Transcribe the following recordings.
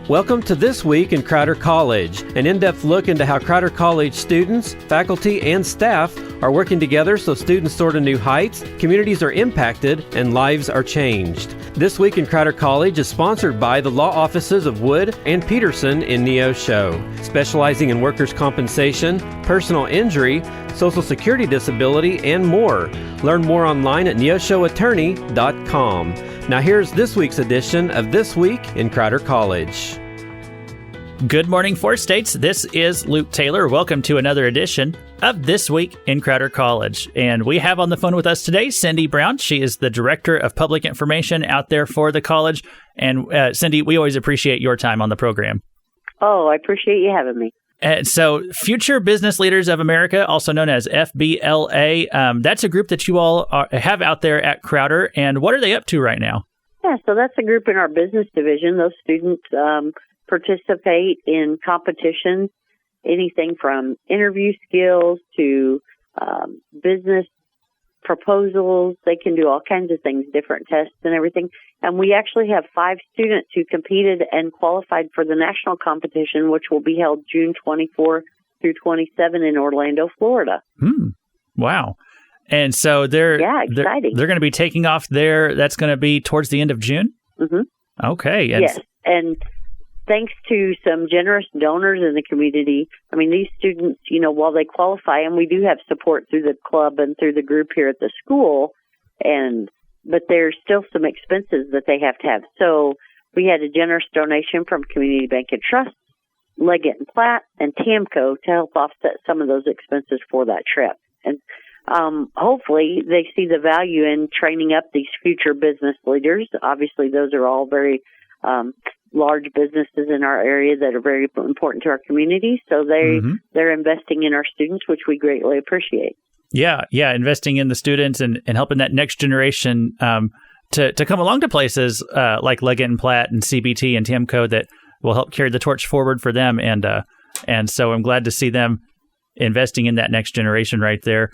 Welcome to This Week in Crowder College, an in-depth look into how Crowder College students, faculty, and staff are working together so students soar to new heights, communities are impacted, and lives are changed. This Week in Crowder College is sponsored by the law offices of Wood and Peterson in Neosho, specializing in workers' compensation, personal injury, Social Security disability, and more. Learn more online at neoshoattorney.com. Now here's this week's edition of This Week in Crowder College. Good morning, Four States. This is Luke Taylor. Welcome to another edition of This Week in Crowder College. And we have on the phone with us today Cindy Brown. She is the Director of Public Information out there for the college. And Cindy, we always appreciate your time on the program. Oh, I appreciate you having me. So Future Business Leaders of America, also known as FBLA, that's a group that you all have out there at Crowder. And what are they up to right now? Yeah, so that's a group in our business division. Those students participate in competitions, anything from interview skills to business proposals. They can do all kinds of things, different tests and everything. And we actually have 5 students who competed and qualified for the national competition, which will be held June 24 through 27 in Orlando, Florida. Wow. And so they're exciting. They're going to be taking off there. That's going to be towards the end of June? Mm-hmm. Okay. Yes. And thanks to some generous donors in the community, I mean, these students, while they qualify, and we do have support through the club and through the group here at the school, but there's still some expenses that they have to have. So we had a generous donation from Community Bank and Trust, Leggett and Platt, and TAMCO to help offset some of those expenses for that trip. And hopefully they see the value in training up these future business leaders. Obviously, those are all very large businesses in our area that are very important to our community. So they're investing in our students, which we greatly appreciate. Yeah, investing in the students and helping that next generation to come along to places like Leggett and Platt and CBT and TAMCO that will help carry the torch forward for them. And so I'm glad to see them investing in that next generation right there.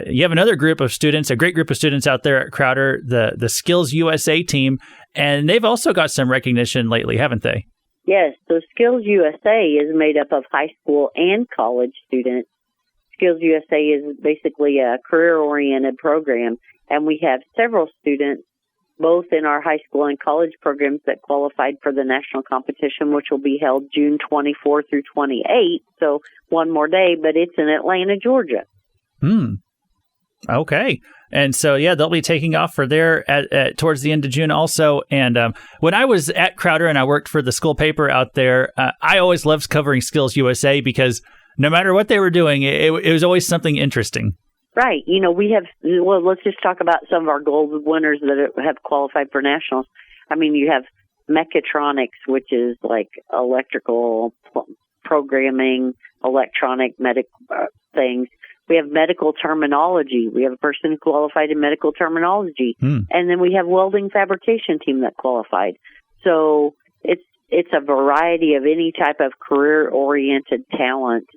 You have another group of students, a great group of students out there at Crowder, the SkillsUSA team, and they've also got some recognition lately, haven't they? Yes, so SkillsUSA is made up of high school and college students. SkillsUSA is basically a career-oriented program, and we have several students, both in our high school and college programs, that qualified for the national competition, which will be held June 24 through 28, so one more day, but it's in Atlanta, Georgia. Okay. And so, they'll be taking off for there towards the end of June also. And when I was at Crowder and I worked for the school paper out there, I always loved covering SkillsUSA because no matter what they were doing, it was always something interesting. Right. We have, let's just talk about some of our gold winners that have qualified for nationals. I mean, you have mechatronics, which is like electrical programming, electronic medical things. We have medical terminology. We have a person who qualified in medical terminology. And then we have welding fabrication team that qualified. So it's a variety of any type of career-oriented talent.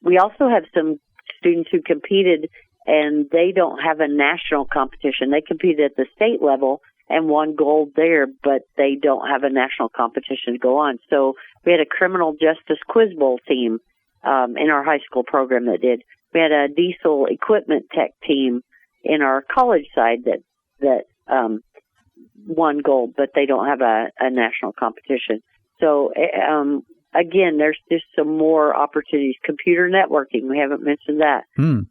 We also have some students who competed, and they don't have a national competition. They competed at the state level and won gold there, but they don't have a national competition to go on. So we had a criminal justice quiz bowl team in our high school program that did. We had a diesel equipment tech team in our college side that won gold, but they don't have a national competition. So again, there's just some more opportunities. Computer networking, we haven't mentioned that.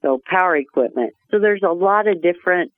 So power equipment. So there's a lot of different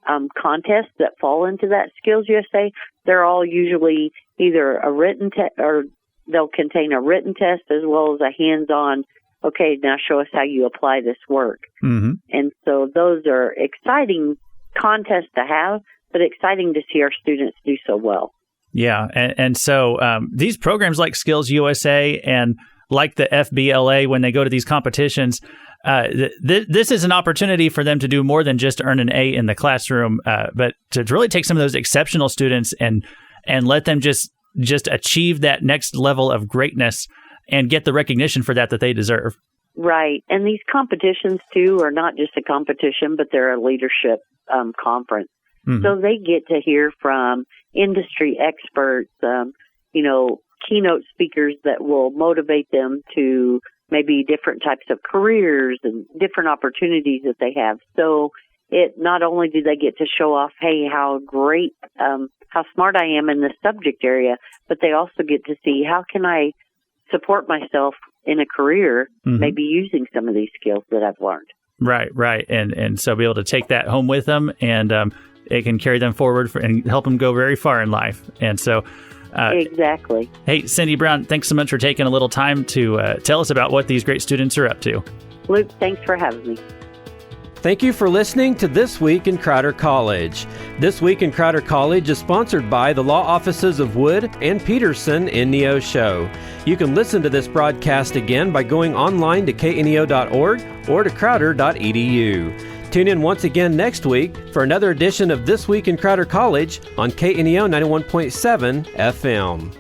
contests that fall into that SkillsUSA. They're all usually either a written test or they'll contain a written test as well as a hands-on, okay, now show us how you apply this work. And so those are exciting contests to have, but exciting to see our students do so well. Yeah, and so these programs like SkillsUSA and like the FBLA, when they go to these competitions, this is an opportunity for them to do more than just earn an A in the classroom, but to really take some of those exceptional students and let them just achieve that next level of greatness and get the recognition for that they deserve. Right. And these competitions, too, are not just a competition, but they're a leadership conference. So they get to hear from industry experts, keynote speakers that will motivate them to maybe different types of careers and different opportunities that they have. So it not only do they get to show off, hey, how great, how smart I am in this subject area, but they also get to see how can I support myself in a career, maybe using some of these skills that I've learned. Right. And so be able to take that home with them, and it can carry them forward and help them go very far in life. And so exactly. Hey, Cindy Brown, thanks so much for taking a little time to tell us about what these great students are up to. Luke, thanks for having me. Thank you for listening to This Week in Crowder College. This Week in Crowder College is sponsored by the law offices of Wood and Peterson in Neosho. You can listen to this broadcast again by going online to kneo.org or to crowder.edu. Tune in once again next week for another edition of This Week in Crowder College on KNEO 91.7 FM.